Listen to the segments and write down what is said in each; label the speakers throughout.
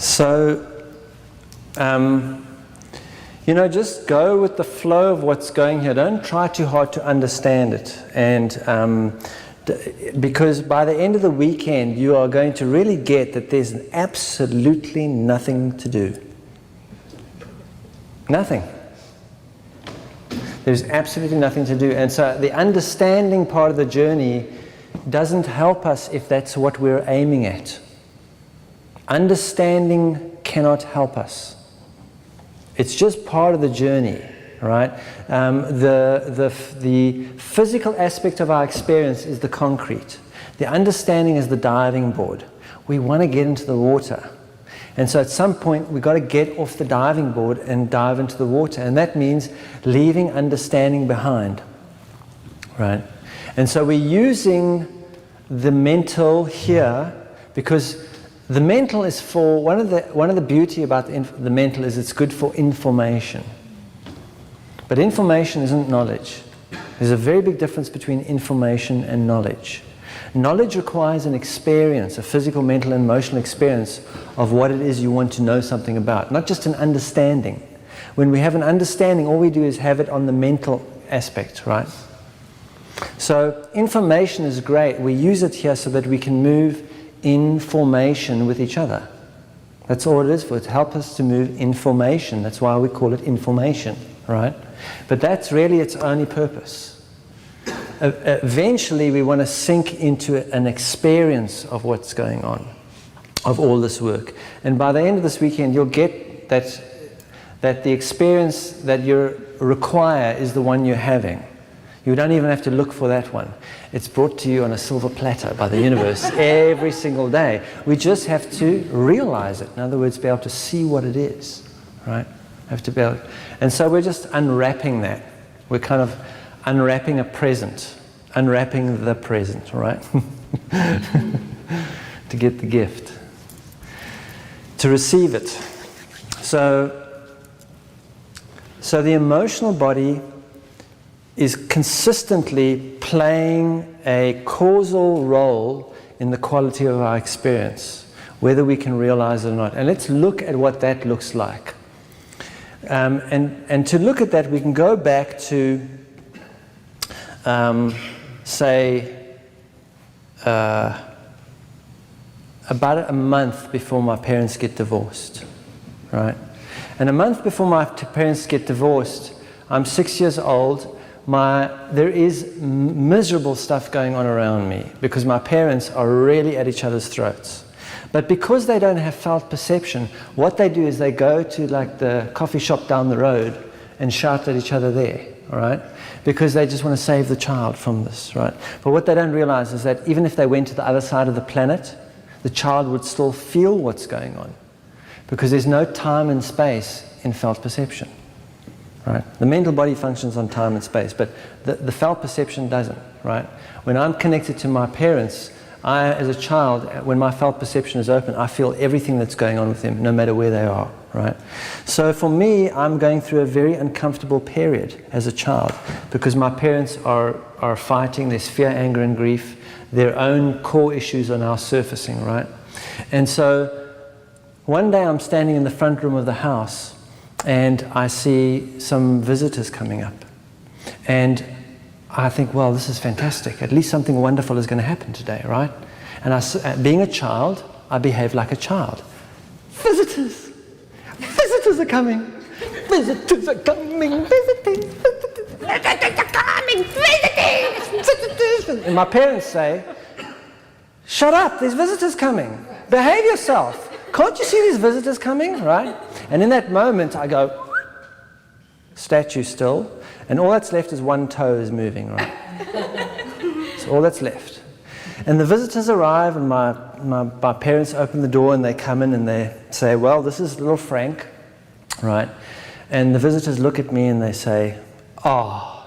Speaker 1: So, you know, just go with the flow of what's going here. Don't try too hard to understand it. And because by the end of the weekend, you are going to really get that there's absolutely nothing to do. Nothing. There's absolutely nothing to do. And so the understanding part of the journey doesn't help us if that's what we're aiming at. Understanding cannot help us. It's just part of the journey, right? The physical aspect of our experience is the concrete. The understanding is the diving board. We want to get into the water. And so at some point, we've got to get off the diving board and dive into the water. And that means leaving understanding behind, right? And so we're using the mental here because the mental is for, one of the beauty about the mental is it's good for information. But information isn't knowledge. There's a very big difference between information and knowledge. Knowledge requires an experience, a physical, mental, and emotional experience of what it is you want to know something about, not just an understanding. When we have an understanding, all we do is have it on the mental aspect, right? So information is great. We use it here so that we can move in formation with each other. That's all it is for. It helps us to move in formation. That's why we call it information, right? But that's really its only purpose. Eventually we want to sink into an experience of what's going on, of all this work. And by the end of this weekend you'll get that the experience that you require is the one you're having. You don't even have to look for that one. It's brought to you on a silver platter by the universe every single day. We just have to realize it. In other words, be able to see what it is, right? Have to be able, and so we're just unwrapping that. We're kind of unwrapping a present, unwrapping the present, right? To get the gift, to receive it. So the emotional body is consistently playing a causal role in the quality of our experience, whether we can realize it or not. And let's look at what that looks like. And to look at that, we can go back to say about a month before my parents get divorced, right? And a month before my parents get divorced, I'm 6 years old. There is miserable stuff going on around me because my parents are really at each other's throats. But because they don't have felt perception, what they do is they go to like the coffee shop down the road and shout at each other there, all right? Because they just want to save the child from this, right? But what they don't realize is that even if they went to the other side of the planet, the child would still feel what's going on because there's no time and space in felt perception, right? The mental body functions on time and space, but the felt perception doesn't, right? When I'm connected to my parents, as a child, when my felt perception is open, I feel everything that's going on with them, no matter where they are, right? So for me, I'm going through a very uncomfortable period as a child because my parents are fighting. There's fear, anger, and grief. Their own core issues are now surfacing, right? And so one day I'm standing in the front room of the house and I see some visitors coming up. And I think, well, this is fantastic. At least something wonderful is going to happen today, right? And being a child, I behave like a child. Visitors! Visitors are coming! Visitors are coming! Visitors! Visitors are coming! Visitors! Visitors! And my parents say, shut up, there's visitors coming. Behave yourself. Can't you see these visitors coming, right? And in that moment, I go, statue still. And all that's left is one toe is moving, right? That's all that's left. And the visitors arrive and my parents open the door and they come in and they say, well, this is little Frank, right? And the visitors look at me and they say, oh,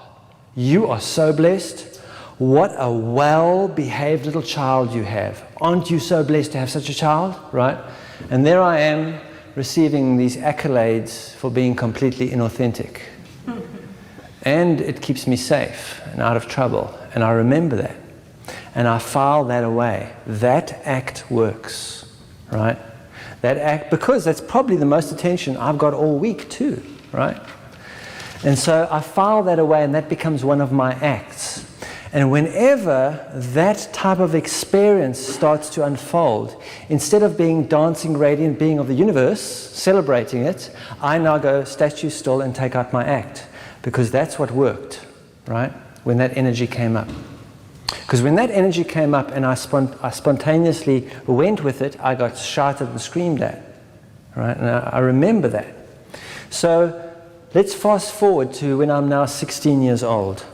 Speaker 1: you are so blessed. What a well-behaved little child you have. Aren't you so blessed to have such a child, right? And there I am receiving these accolades for being completely inauthentic. And it keeps me safe and out of trouble. And I remember that. And I file that away. That act works, right? That act, because that's probably the most attention I've got all week too, right? And so I file that away, and that becomes one of my acts. And whenever that type of experience starts to unfold, instead of being dancing, radiant being of the universe, celebrating it, I now go statue still and take out my act, because that's what worked, right? When that energy came up. Because when that energy came up and I spontaneously went with it, I got shouted and screamed at, right? And I remember that. So let's fast forward to when I'm now 16 years old.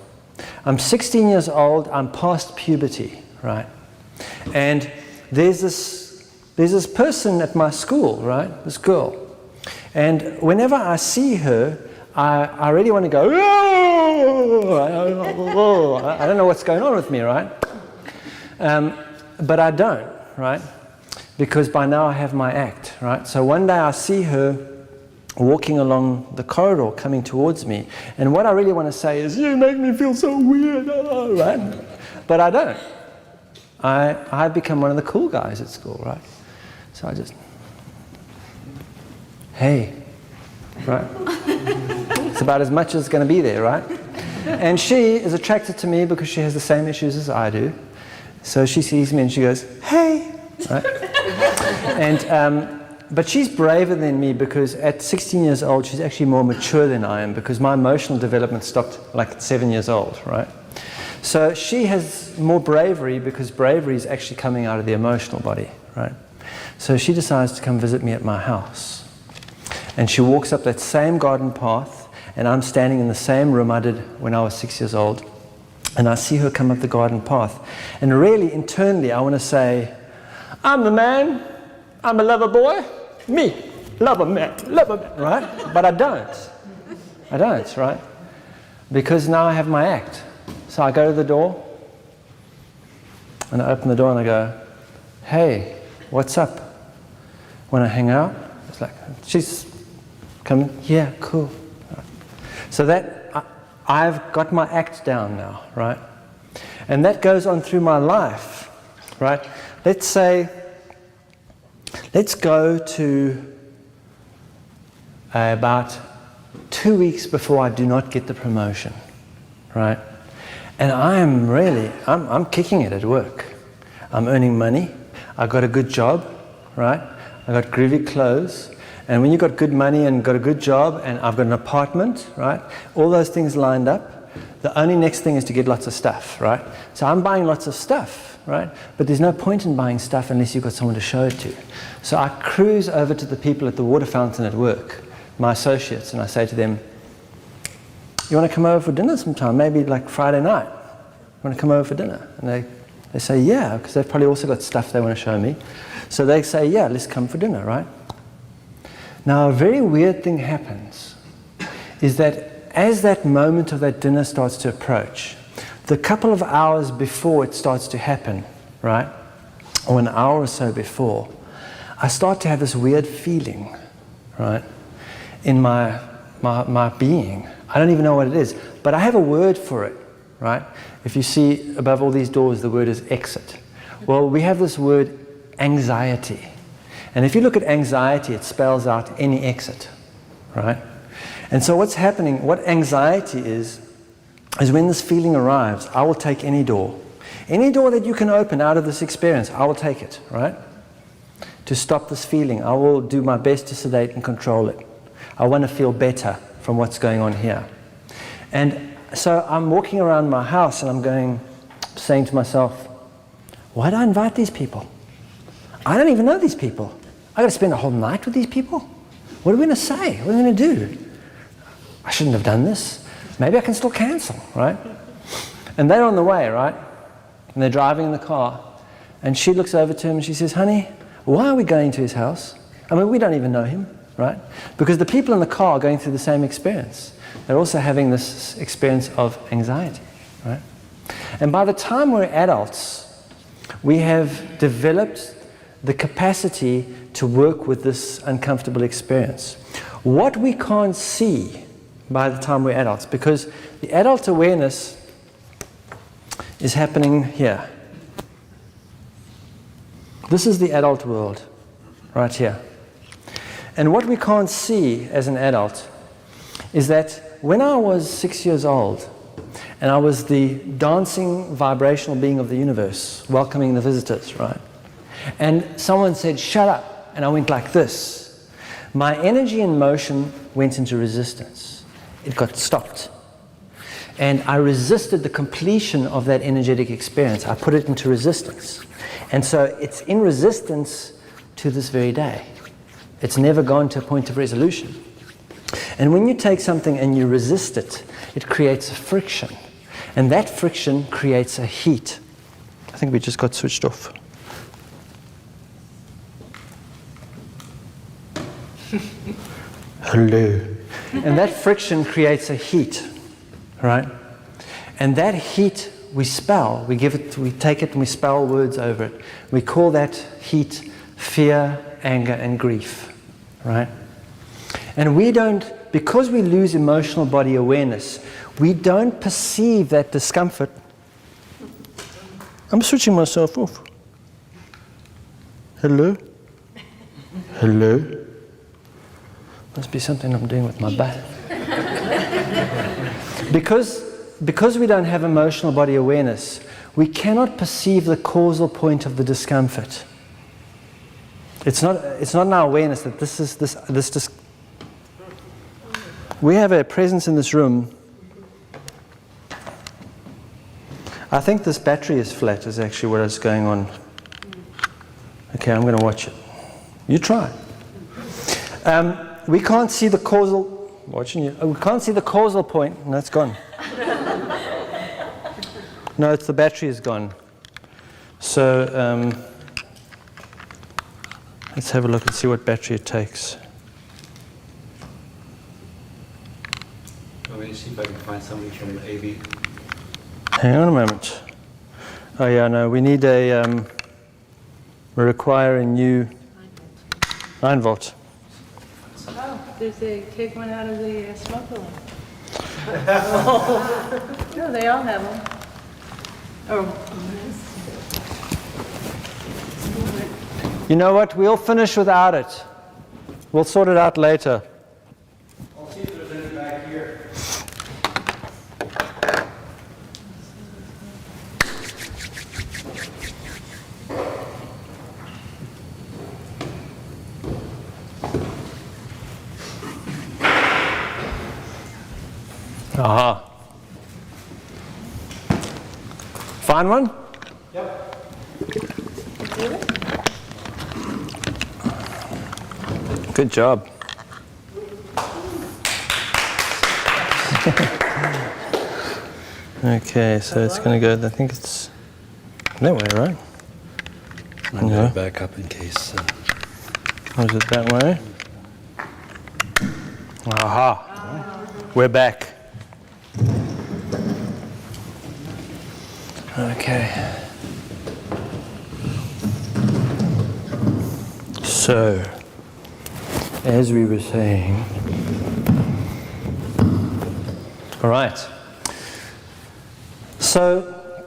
Speaker 1: I'm 16 years old, I'm past puberty, right? And there's this person at my school, right? This girl. And whenever I see her, I really want to go, oh, I don't know what's going on with me, right? But I don't, right? Because by now I have my act, right? So one day I see her walking along the corridor coming towards me, and what I really want to say is, you make me feel so weird, right? But I don't. I've become one of the cool guys at school, right? So I just, hey, right? It's about as much as it's going to be there, right? And she is attracted to me because she has the same issues as I do. So she sees me and she goes, hey, right? And but she's braver than me, because at 16 years old, she's actually more mature than I am, because my emotional development stopped like at 7 years old, right? So she has more bravery, because bravery is actually coming out of the emotional body, right? So she decides to come visit me at my house. And she walks up that same garden path, and I'm standing in the same room I did when I was 6 years old. And I see her come up the garden path. And really, internally, I want to say, I'm the man, I'm a lover boy. Me, love a man, right? But I don't, right? Because now I have my act. So I go to the door, and I open the door and I go, hey, what's up? When I hang out, it's like, she's coming, yeah, cool. Right. So that, I've got my act down now, right? And that goes on through my life, right? Let's go to about 2 weeks before I do not get the promotion, right? And I'm kicking it at work. I'm earning money. I've got a good job, right? I've got groovy clothes. And when you've got good money and got a good job, and I've got an apartment, right? All those things lined up. The only next thing is to get lots of stuff, right? So I'm buying lots of stuff, right? But there's no point in buying stuff unless you've got someone to show it to. So I cruise over to the people at the water fountain at work, my associates, and I say to them, you want to come over for dinner sometime? Maybe like Friday night. You want to come over for dinner? And they say, yeah, because they've probably also got stuff they want to show me. So they say, yeah, let's come for dinner, right? Now, a very weird thing happens, is that as that moment of that dinner starts to approach, the couple of hours before it starts to happen, right, or an hour or so before, I start to have this weird feeling, right, in my being. I don't even know what it is, but I have a word for it, right? If you see above all these doors, the word is exit. Well, we have this word anxiety. And if you look at anxiety, it spells out any exit, right? And so what's happening, what anxiety is when this feeling arrives, I will take any door. Any door that you can open out of this experience, I will take it, right? To stop this feeling, I will do my best to sedate and control it. I want to feel better from what's going on here. And so I'm walking around my house and I'm saying to myself, why do I invite these people? I don't even know these people. I got to spend a whole night with these people? What are we going to say? What are we going to do? I shouldn't have done this. Maybe I can still cancel, right? And they're on the way, right? And they're driving in the car. And she looks over to him and she says, honey, why are we going to his house? I mean, we don't even know him, right? Because the people in the car are going through the same experience. They're also having this experience of anxiety, right? And by the time we're adults, we have developed the capacity to work with this uncomfortable experience. What we can't see by the time we're adults, because the adult awareness is happening here. This is the adult world, right here. And what we can't see as an adult is that when I was 6 years old, and I was the dancing vibrational being of the universe, welcoming the visitors, right? And someone said, "Shut up," and I went like this. My energy and motion went into resistance. It got stopped. And I resisted the completion of that energetic experience. I put it into resistance. And so it's in resistance to this very day. It's never gone to a point of resolution. And when you take something and you resist it, it creates a friction. And that friction creates a heat. I think we just got switched off. Hello. And that friction creates a heat, right? And that heat we spell, we take it and we spell words over it. We call that heat fear, anger, and grief, right? And we don't, because we lose emotional body awareness, we don't perceive that discomfort. I'm switching myself off. Hello? Hello? Must be something I'm doing with my butt. Because we don't have emotional body awareness, we cannot perceive the causal point of the discomfort. It's not in our awareness that this we have a presence in this room. I think this battery is flat is actually what is going on. Okay, I'm going to watch it. You try. We can't see the causal. Watching you. We can't see the causal point. No, it's gone. No, it's the battery is gone. So let's have a look and see what battery it takes.
Speaker 2: Let me see if I can find something from AV.
Speaker 1: Hang on a moment. Oh yeah, no, we need a. We require a new 9 volt.
Speaker 3: Oh, take one out of the smoker one. No, they all have them. Oh.
Speaker 1: You know what? We'll finish without it. We'll sort it out later.
Speaker 2: I'll see if there's any back here.
Speaker 1: Aha. Find one?
Speaker 2: Yep.
Speaker 1: Good job. Okay, so it's going to go, I think it's that way, right?
Speaker 2: I'm going to back up in case.
Speaker 1: Or is it that way? Aha. We're back. Okay. So, as we were saying, all right. So,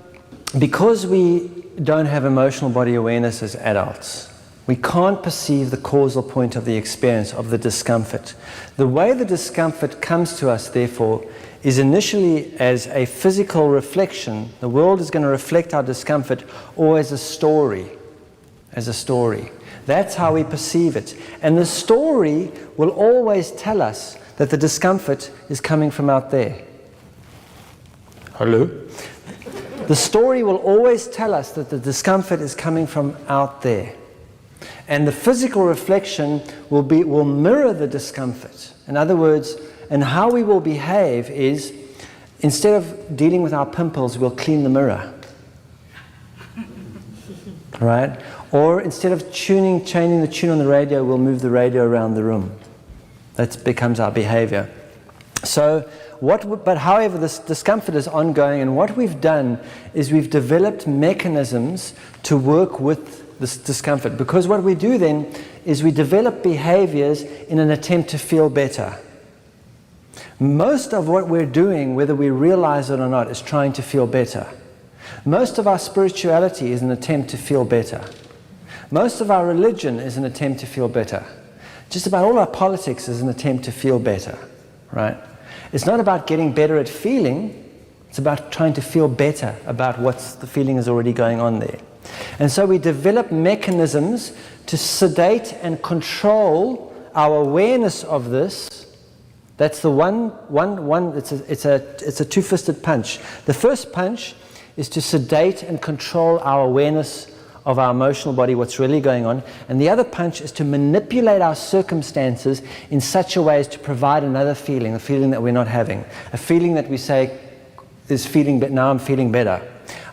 Speaker 1: because we don't have emotional body awareness as adults, we can't perceive the causal point of the experience of the discomfort. The way the discomfort comes to us, therefore, is initially as a physical reflection. The world is going to reflect our discomfort, or as a story. As a story. That's how we perceive it. And the story will always tell us that the discomfort is coming from out there. Hello? The story will always tell us that the discomfort is coming from out there. And the physical reflection will mirror the discomfort. In other words, and how we will behave is, instead of dealing with our pimples, we'll clean the mirror. Right? Or instead of changing the tune on the radio, we'll move the radio around the room. That becomes our behavior. So, but however, this discomfort is ongoing, and what we've done is we've developed mechanisms to work with this discomfort. Because what we do then is we develop behaviors in an attempt to feel better. Most of what we're doing, whether we realize it or not, is trying to feel better. Most of our spirituality is an attempt to feel better. Most of our religion is an attempt to feel better. Just about all our politics is an attempt to feel better, right? It's not about getting better at feeling, it's about trying to feel better about what the feeling is already going on there. And so we develop mechanisms to sedate and control our awareness of this. That's the it's a two-fisted punch. The first punch is to sedate and control our awareness of our emotional body, what's really going on. And the other punch is to manipulate our circumstances in such a way as to provide another feeling, a feeling that we're not having. A feeling that we say is feeling, but now I'm feeling better.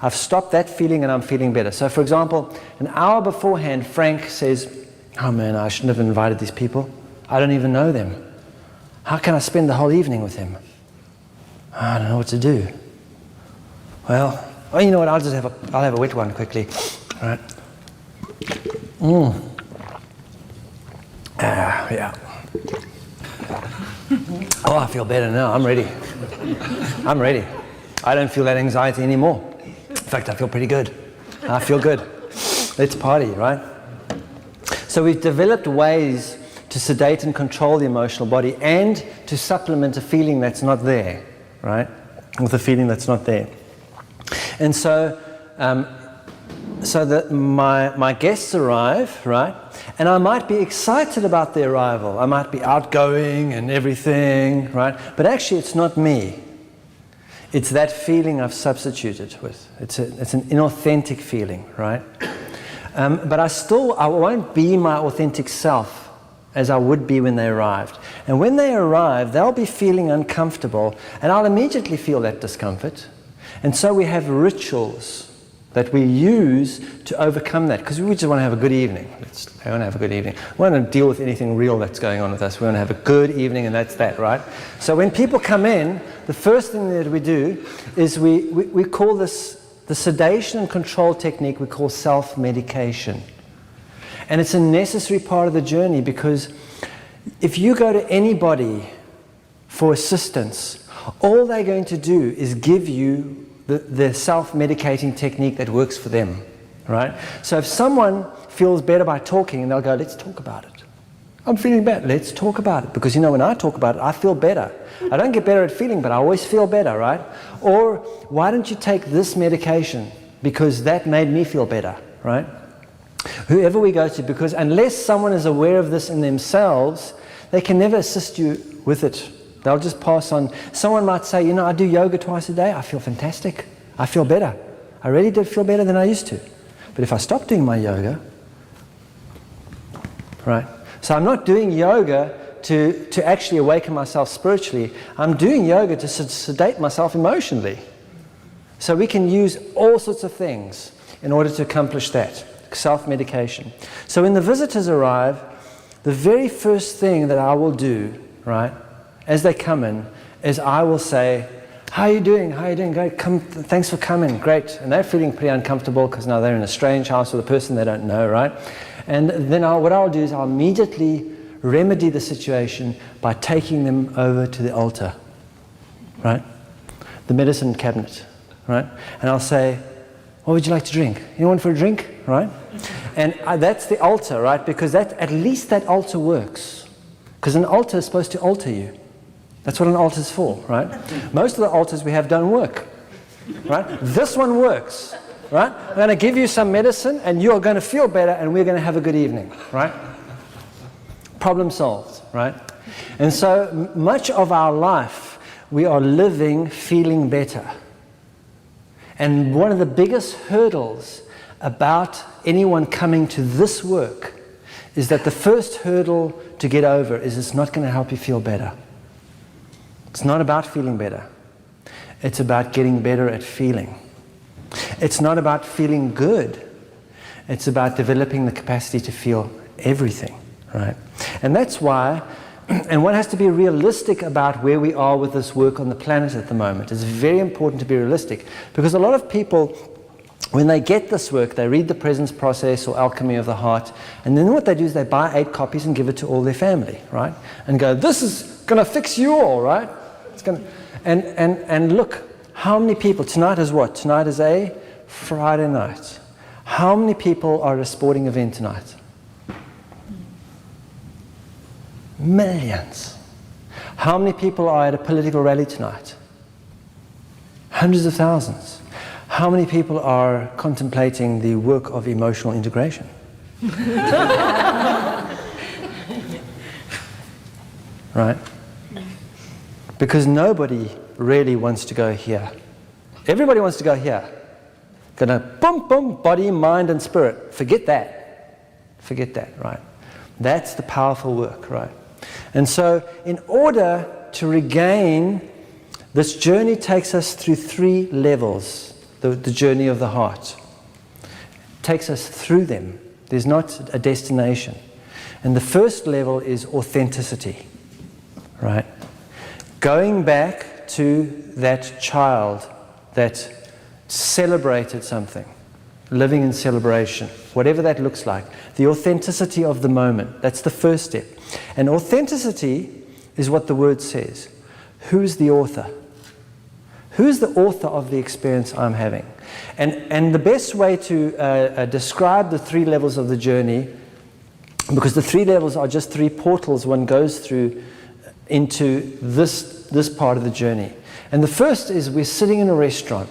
Speaker 1: I've stopped that feeling and I'm feeling better. So for example, an hour beforehand, Frank says, oh man, I shouldn't have invited these people. I don't even know them. How can I spend the whole evening with them? I don't know what to do. Well, you know what, I'll have a wet one quickly. All right. Yeah. Oh, I feel better now. I'm ready. I'm ready. I don't feel that anxiety anymore. In fact, I feel pretty good. I feel good. Let's party, right? So we've developed ways to sedate and control the emotional body and to supplement a feeling that's not there, right? With a feeling that's not there. And so that my guests arrive, right? And I might be excited about their arrival. I might be outgoing and everything, right? But actually it's not me. It's that feeling I've substituted with. It's an inauthentic feeling, right? But I won't be my authentic self as I would be when they arrived. And when they arrive, they'll be feeling uncomfortable, and I'll immediately feel that discomfort. And so we have rituals that we use to overcome that, because we just want to have a good evening. I want to have a good evening. We don't want to deal with anything real that's going on with us. We want to have a good evening, and that's that, right? So when people come in, the first thing that we do is we call this, the sedation and control technique, we call self-medication. And it's a necessary part of the journey, because if you go to anybody for assistance, all they're going to do is give you the self-medicating technique that works for them, right? So if someone feels better by talking, and they'll go, let's talk about it. I'm feeling better, let's talk about it. Because when I talk about it, I feel better. I don't get better at feeling, but I always feel better, right? Or, why don't you take this medication? Because that made me feel better, right? Whoever we go to, because unless someone is aware of this in themselves, they can never assist you with it. They'll just pass on. Someone might say, I do yoga twice a day. I feel fantastic. I feel better. I really did feel better than I used to. But if I stop doing my yoga, right? So I'm not doing yoga to actually awaken myself spiritually. I'm doing yoga to sedate myself emotionally. So we can use all sorts of things in order to accomplish that. Self-medication. So when the visitors arrive, the very first thing that I will do, right, as they come in, is I will say, how are you doing? How are you doing? Great. Thanks for coming. Great. And they're feeling pretty uncomfortable because now they're in a strange house with a person they don't know, right? And then what I'll do is I'll immediately remedy the situation by taking them over to the altar, right? The medicine cabinet, right? And I'll say, what would you like to drink? Anyone for a drink, right? And that's the altar, right? Because at least that altar works. Because an altar is supposed to alter you. That's what an altar is for, right? Most of the altars we have don't work, right? This one works, right? I'm going to give you some medicine and you're going to feel better and we're going to have a good evening, right? Problem solved, right? And so much of our life we are living feeling better. And one of the biggest hurdles about anyone coming to this work is that the first hurdle to get over is it's not going to help you feel better. It's not about feeling better. It's about getting better at feeling. It's not about feeling good. It's about developing the capacity to feel everything, right? And that's why, and one has to be realistic about where we are with this work on the planet at the moment. It's very important to be realistic, because a lot of people, when they get this work, they read the Presence Process or Alchemy of the Heart, and then what they do is they buy 8 copies and give it to all their family, right? And go, this is going to fix you all, right? It's going to, and look, how many people, tonight is what? Tonight is a Friday night. How many people are at a sporting event tonight? Millions. How many people are at a political rally tonight? Hundreds of thousands. How many people are contemplating the work of emotional integration? Right? Because nobody really wants to go here. Everybody wants to go here. Gonna boom, boom, body, mind, and spirit. Forget that. Forget that, right? That's the powerful work, right? And so, in order to regain, this journey takes us through 3 levels, the journey of the heart. It takes us through them. There's not a destination. And the first level is authenticity, right? Going back to that child that celebrated something, living in celebration, whatever that looks like. The authenticity of the moment, that's the first step. And authenticity is what the word says. Who's the author? Who's the author of the experience I'm having? And the best way to describe the 3 levels of the journey, because the 3 levels are just 3 portals one goes through into this part of the journey. And the first is we're sitting in a restaurant.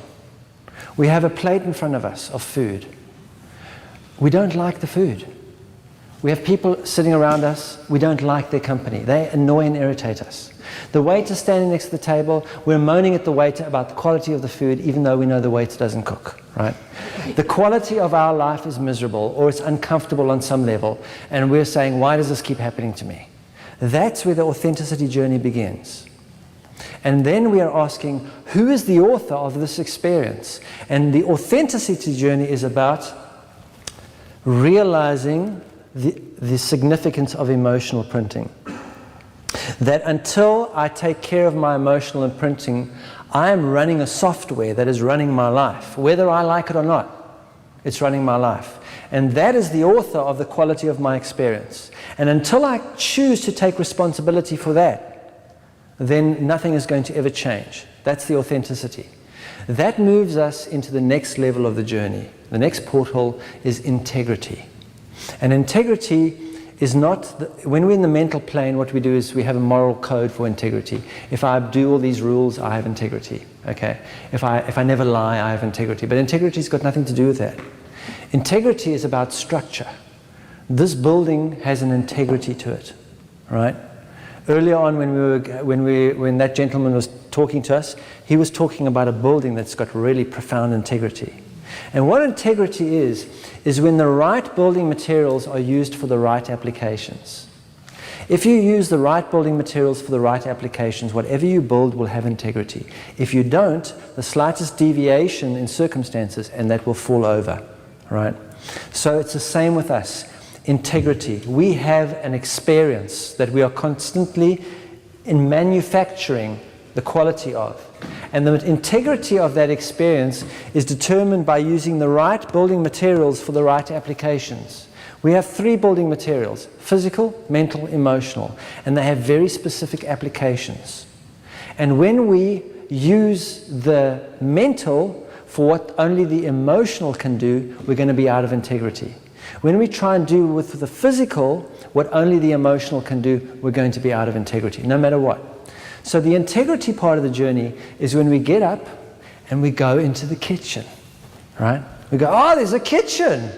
Speaker 1: We have a plate in front of us of food. We don't like the food. We have people sitting around us. We don't like their company. They annoy and irritate us. The waiter standing next to the table, we're moaning at the waiter about the quality of the food, even though we know the waiter doesn't cook, right? The quality of our life is miserable, or it's uncomfortable on some level, and we're saying, why does this keep happening to me? That's where the authenticity journey begins. And then we are asking, who is the author of this experience? And the authenticity journey is about realizing the significance of emotional printing. That until I take care of my emotional imprinting, I am running a software that is running my life. Whether I like it or not, it's running my life. And that is the author of the quality of my experience. And until I choose to take responsibility for that, then nothing is going to ever change. That's the authenticity. That moves us into the next level of the journey. The next portal is integrity. And integrity is not, when we're in the mental plane, what we do is we have a moral code for integrity. If I do all these rules, I have integrity. Okay? If I never lie, I have integrity. But integrity's got nothing to do with that. Integrity is about structure. This building has an integrity to it, right? Earlier on, when that gentleman was talking to us, he was talking about a building that's got really profound integrity. And what integrity is when the right building materials are used for the right applications. If you use the right building materials for the right applications, whatever you build will have integrity. If you don't, the slightest deviation in circumstances, and that will fall over, right? So it's the same with us. Integrity. We have an experience that we are constantly in manufacturing the quality of. And the integrity of that experience is determined by using the right building materials for the right applications. We have 3 building materials: physical, mental, emotional, and they have very specific applications. And when we use the mental for what only the emotional can do, we're going to be out of integrity. When we try and do with the physical what only the emotional can do, we're going to be out of integrity, no matter what. So the integrity part of the journey is when we get up and we go into the kitchen, right? We go, oh, there's a kitchen,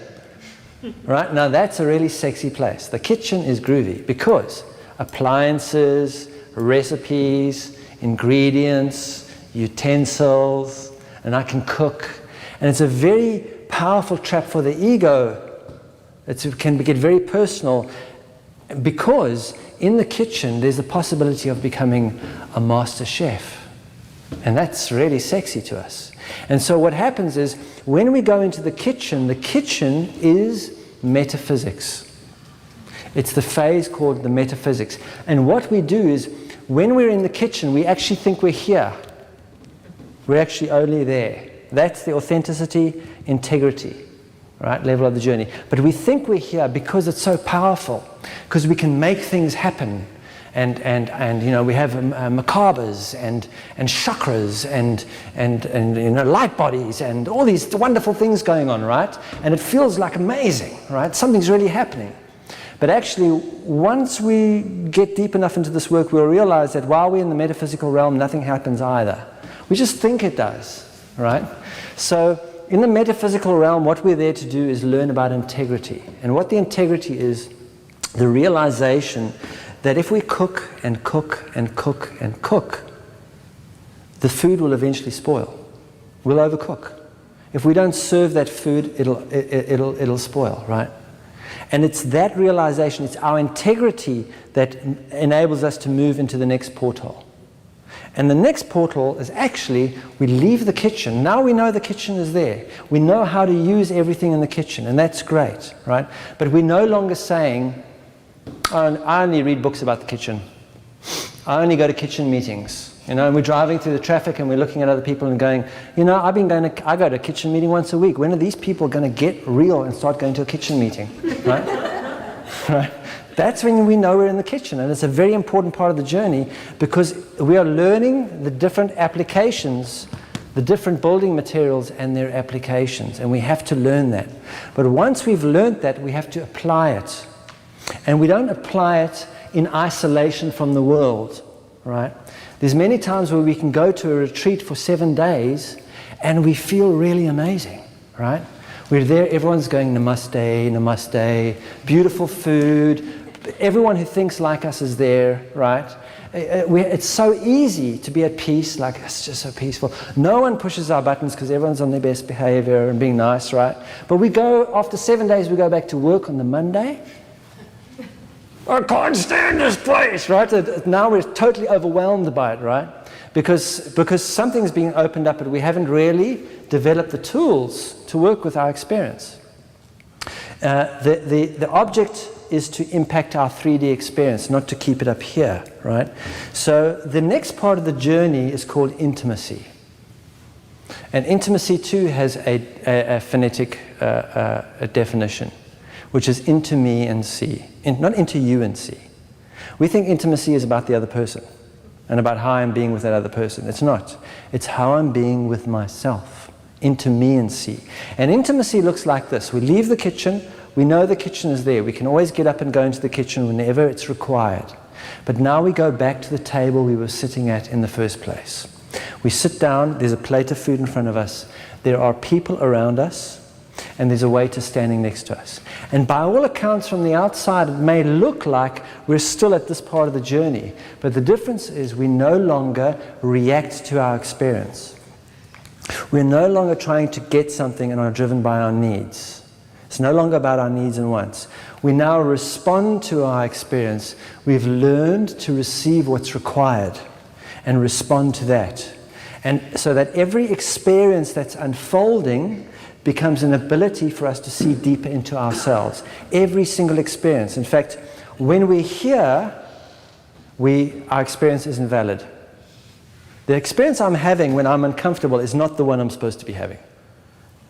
Speaker 1: right? Now that's a really sexy place. The kitchen is groovy because appliances, recipes, ingredients, utensils, and I can cook. And it's a very powerful trap for the ego. It can get very personal because in the kitchen there's the possibility of becoming a master chef. And that's really sexy to us. And so what happens is when we go into the kitchen is metaphysics. It's the phase called the metaphysics. And what we do is when we're in the kitchen, we actually think we're here. We're actually only there. That's the authenticity, integrity, right, level of the journey. But we think we're here because it's so powerful, because we can make things happen. And you know, we have macabres and chakras and you know, light bodies and all these wonderful things going on, right? And it feels like amazing, right? Something's really happening. But actually, once we get deep enough into this work, we'll realize that while we're in the metaphysical realm, nothing happens either. We just think it does, right? So in the metaphysical realm, what we're there to do is learn about integrity. And what the integrity is, the realization that if we cook and cook and cook and cook, the food will eventually spoil. We'll overcook. If we don't serve that food, it'll spoil, right? And it's that realization, it's our integrity that enables us to move into the next portal. And the next portal is actually, we leave the kitchen. Now we know the kitchen is there. We know how to use everything in the kitchen, and that's great, right? But we're no longer saying, oh, I only read books about the kitchen. I only go to kitchen meetings. You know, and we're driving through the traffic and we're looking at other people and going, you know, I go to a kitchen meeting once a week. When are these people going to get real and start going to a kitchen meeting, right? Right? That's when we know we're in the kitchen, and it's a very important part of the journey because we are learning the different applications, the different building materials and their applications, and we have to learn that. But once we've learned that, we have to apply it. And we don't apply it in isolation from the world, right? There's many times where we can go to a retreat for 7 days and we feel really amazing, right? We're there, everyone's going namaste, namaste, beautiful food, everyone who thinks like us is there, right? It's so easy to be at peace, like it's just so peaceful. No one pushes our buttons because everyone's on their best behavior and being nice, right? But we go, after 7 days, we go back to work on the Monday. I can't stand this place, right? Now we're totally overwhelmed by it, right? Because something's being opened up, but we haven't really developed the tools to work with our experience. The object is to impact our 3D experience, not to keep it up here, right? So the next part of the journey is called intimacy. And intimacy too has a phonetic definition, which is into me and see, not into you and see. We think intimacy is about the other person and about how I'm being with that other person. It's not. It's how I'm being with myself, into me and see. And intimacy looks like this. We leave the kitchen. We know the kitchen is there. We can always get up and go into the kitchen whenever it's required. But now we go back to the table we were sitting at in the first place. We sit down. There's a plate of food in front of us. There are people around us. And there's a waiter standing next to us. And by all accounts from the outside, it may look like we're still at this part of the journey. But the difference is we no longer react to our experience. We're no longer trying to get something and are driven by our needs. It's no longer about our needs and wants. We now respond to our experience. We've learned to receive what's required and respond to that. And so that every experience that's unfolding becomes an ability for us to see deeper into ourselves. Every single experience. In fact, when we're here, our experience isn't valid. The experience I'm having when I'm uncomfortable is not the one I'm supposed to be having.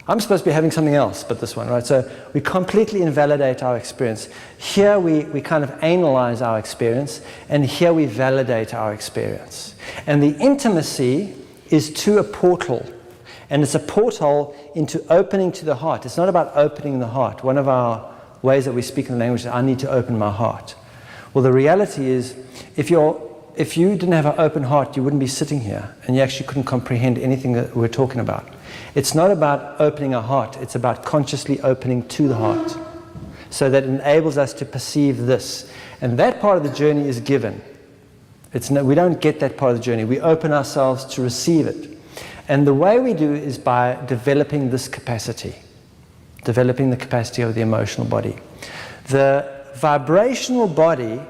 Speaker 1: I'm supposed to be having something else but this one, right? So we completely invalidate our experience. Here we kind of analyze our experience, and here we validate our experience. And the intimacy is to a portal. And it's a portal into opening to the heart. It's not about opening the heart. One of our ways that we speak in the language is, I need to open my heart. Well, the reality is, if you didn't have an open heart, you wouldn't be sitting here, and you actually couldn't comprehend anything that we're talking about. It's not about opening our heart. It's about consciously opening to the heart, so that it enables us to perceive this. And that part of the journey is given. We don't get that part of the journey. We open ourselves to receive it. And the way we do is by developing this capacity, developing the capacity of the emotional body. The vibrational body,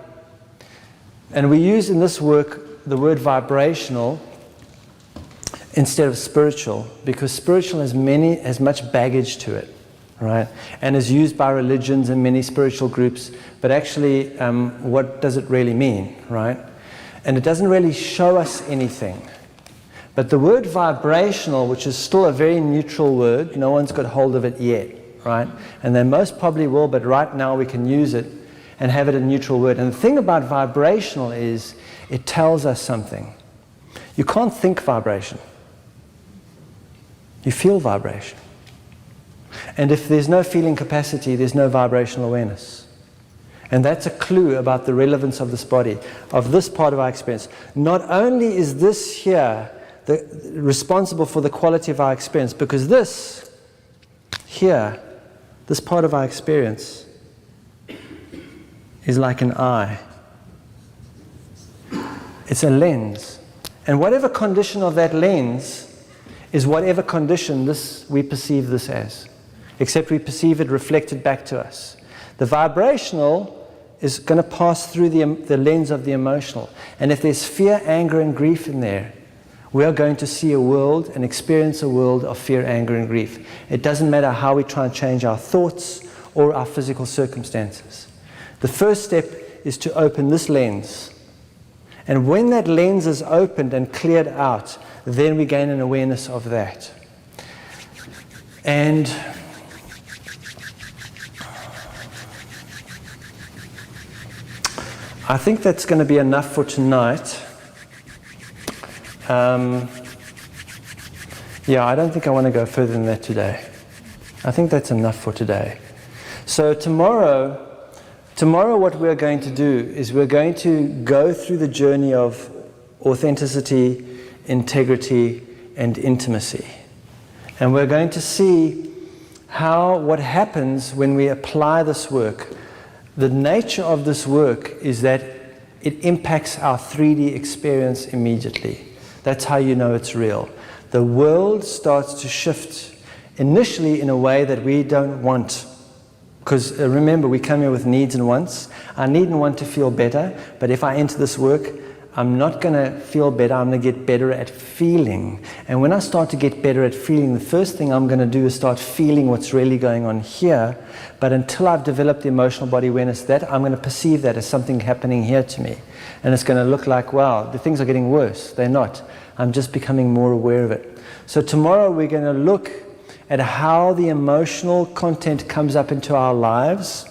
Speaker 1: and we use in this work the word vibrational instead of spiritual, because spiritual has much baggage to it, right? And is used by religions and many spiritual groups, but actually, what does it really mean, right? And it doesn't really show us anything. But the word vibrational, which is still a very neutral word, no one's got hold of it yet, right? And they most probably will, but right now we can use it and have it a neutral word. And the thing about vibrational is it tells us something. You can't think vibration. You feel vibration. And if there's no feeling capacity, there's no vibrational awareness. And that's a clue about the relevance of this body, of this part of our experience. Not only is this here responsible for the quality of our experience, because this here, this part of our experience, is like an eye. It's a lens. And whatever condition of that lens is whatever condition we perceive this as, except we perceive it reflected back to us. The vibrational is going to pass through the lens of the emotional. And if there's fear, anger, and grief in there, we are going to see a world and experience a world of fear, anger, and grief. It doesn't matter how we try and change our thoughts or our physical circumstances. The first step is to open this lens. And when that lens is opened and cleared out, then we gain an awareness of that. And I think that's going to be enough for tonight. Yeah, I don't think I want to go further than that today. I think that's enough for today. So tomorrow what we're going to do is we're going to go through the journey of authenticity, integrity, and intimacy. And we're going to see what happens when we apply this work. The nature of this work is that it impacts our 3D experience immediately. That's how you know it's real. The world starts to shift initially in a way that we don't want. Because remember, we come here with needs and wants. I need and want to feel better, but if I enter this work, I'm not going to feel better, I'm going to get better at feeling. And when I start to get better at feeling, the first thing I'm going to do is start feeling what's really going on here. But until I've developed the emotional body awareness, that I'm going to perceive that as something happening here to me. And it's going to look like, wow, the things are getting worse. They're not. I'm just becoming more aware of it. So tomorrow we're going to look at how the emotional content comes up into our lives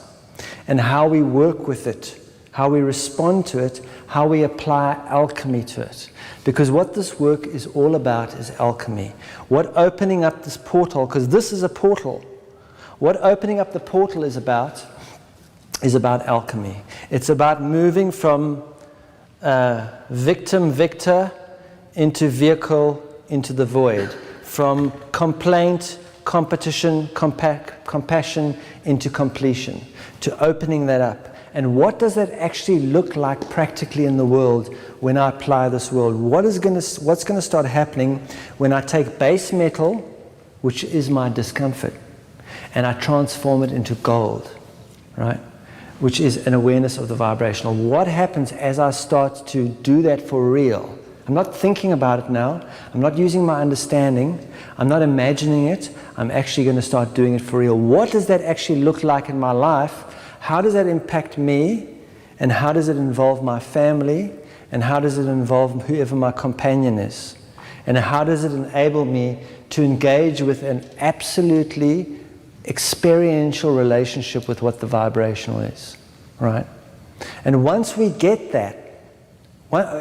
Speaker 1: and how we work with it, how we respond to it, how we apply alchemy to it. Because what this work is all about is alchemy. What opening up this portal, because this is a portal, what opening up the portal is about alchemy. It's about moving from victim-victor into vehicle, into the void. From complaint, competition, compassion into completion. To opening that up. And what does that actually look like practically in the world when I apply this world? What's going to start happening when I take base metal, which is my discomfort, and I transform it into gold, right? Which is an awareness of the vibrational. What happens as I start to do that for real? I'm not thinking about it now. I'm not using my understanding. I'm not imagining it. I'm actually going to start doing it for real. What does that actually look like in my life? How does that impact me? And how does it involve my family? And how does it involve whoever my companion is? And how does it enable me to engage with an absolutely experiential relationship with what the vibrational is, right? And once we get that,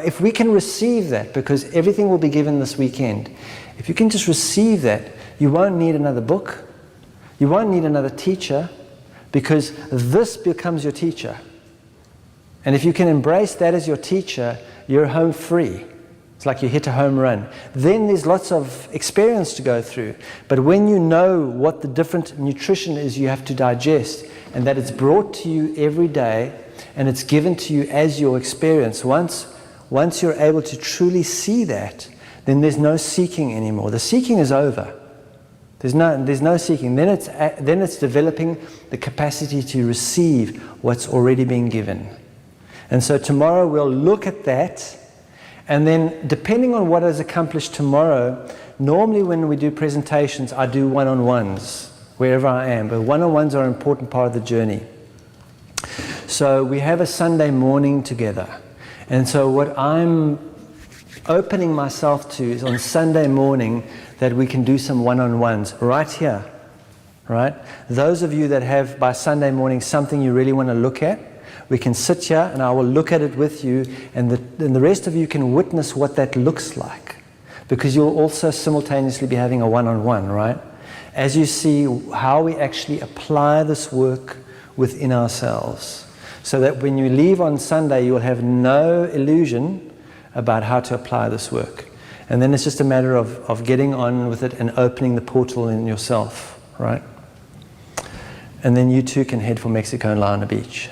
Speaker 1: if we can receive that, because everything will be given this weekend, if you can just receive that, you won't need another book, you won't need another teacher, because this becomes your teacher. And if you can embrace that as your teacher, you're home free. It's like you hit a home run. Then there's lots of experience to go through. But when you know what the different nutrition is you have to digest, and that it's brought to you every day, and it's given to you as your experience, once you're able to truly see that, then there's no seeking anymore. The seeking is over. There's no seeking. Then it's developing the capacity to receive what's already been given. And so tomorrow we'll look at that, and then depending on what is accomplished tomorrow, normally when we do presentations, I do one-on-ones wherever I am. But one-on-ones are an important part of the journey. So we have a Sunday morning together. And so what I'm opening myself to is on Sunday morning that we can do some one-on-ones right here, right? Those of you that have by Sunday morning something you really want to look at, we can sit here and I will look at it with you, and the rest of you can witness what that looks like, because you'll also simultaneously be having a one-on-one, right? As you see how we actually apply this work within ourselves. so that when you leave on Sunday, you will have no illusion about how to apply this work. And then it's just a matter of getting on with it and opening the portal in yourself, right? And then you too can head for Mexico and lie on the beach.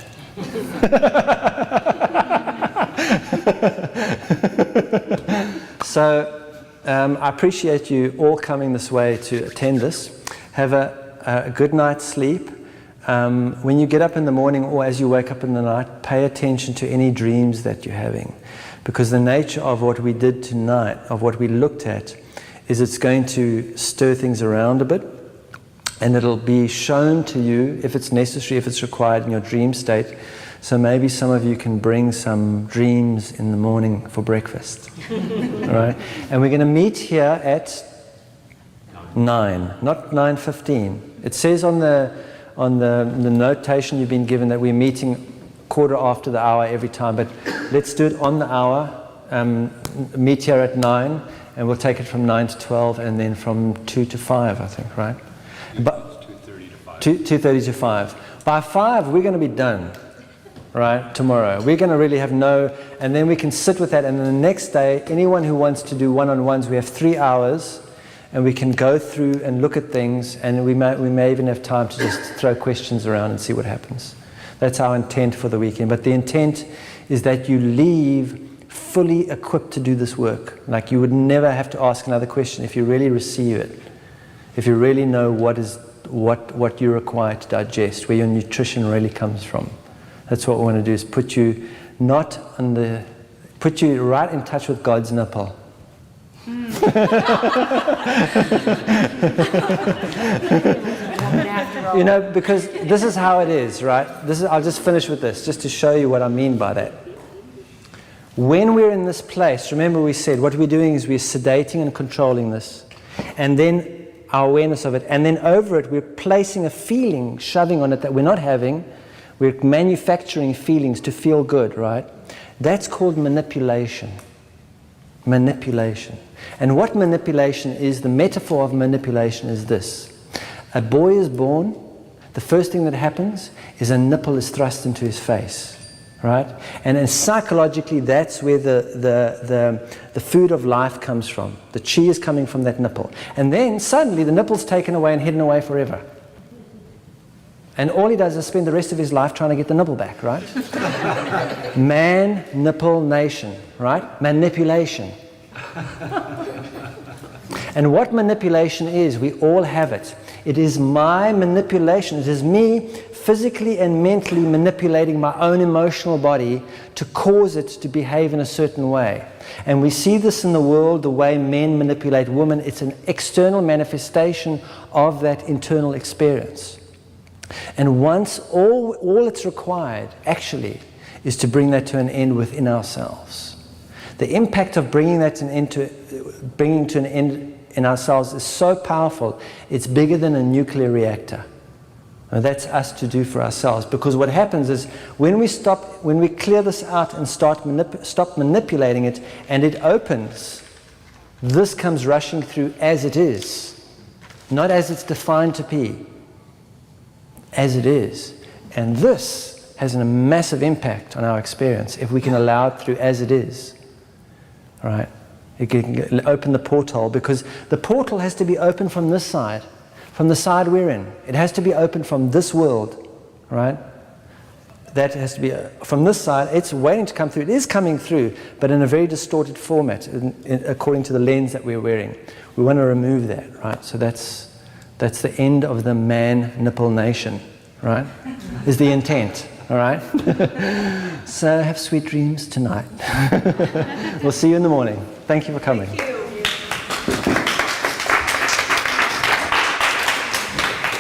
Speaker 1: So I appreciate you all coming this way to attend this. Have a good night's sleep. When you get up in the morning or as you wake up in the night, pay attention to any dreams that you're having. Because the nature of what we did tonight, of what we looked at, is it's going to stir things around a bit. And it'll be shown to you, if it's necessary, if it's required in your dream state. So maybe some of you can bring some dreams in the morning for breakfast. All right? And we're going to meet here at 9, not 9:15. It says on the notation you've been given that we're meeting quarter after the hour every time, but let's do it on the hour. Meet here at 9, and we'll take it from 9 to 12, and then from 2 to 5, I think, right? But
Speaker 2: 2:30 to 5.
Speaker 1: 2:30 to 5. By 5, we're going to be done, right? Tomorrow. We're going to really have and then we can sit with that, and then the next day, anyone who wants to do one-on-ones, we have 3 hours, and we can go through and look at things, and we may even have time to just throw questions around and see what happens. That's our intent for the weekend. But the intent is that you leave fully equipped to do this work. Like you would never have to ask another question if you really receive it. If you really know what you require to digest, where your nutrition really comes from. That's what we want to do, is put you right in touch with God's nipple. You know, because this is how it is, right? I'll just finish with this, just to show you what I mean by that. When we're in this place, remember we said what we're doing is we're sedating and controlling this, and then our awareness of it, and then over it we're placing a feeling, shoving on it that we're not having. We're manufacturing feelings to feel good, right? That's called manipulation. Manipulation. And what manipulation is, the metaphor of manipulation is this. A boy is born, the first thing that happens is a nipple is thrust into his face, right? And then psychologically, that's where the food of life comes from. The chi is coming from that nipple. And then suddenly the nipple's taken away and hidden away forever. And all he does is spend the rest of his life trying to get the nipple back, right? Man, nipple, nation, right? Manipulation. And what manipulation is, we all have it. It is my manipulation. It is me physically and mentally manipulating my own emotional body to cause it to behave in a certain way. And we see this in the world, the way men manipulate women. It's an external manifestation of that internal experience. And once all it's required, actually, is to bring that to an end within ourselves. The impact of bringing to an end in ourselves is so powerful, it's bigger than a nuclear reactor. And that's us to do for ourselves. Because what happens is, when we clear this out and stop manipulating it, and it opens, this comes rushing through as it is, not as it's defined to be, as it is. And this has a massive impact on our experience if we can allow it through as it is. Right? It can open the porthole, because the portal has to be open from this side, from the side we're in. It has to be open from this world, right? That has to be from this side. It's waiting to come through. It is coming through, but in a very distorted format, according to the lens that we're wearing. We want to remove that, right? So that's the end of the man nipple nation, right? Is the intent. All right? So have sweet dreams tonight. We'll see you in the morning. Thank you for coming.
Speaker 3: Thank you.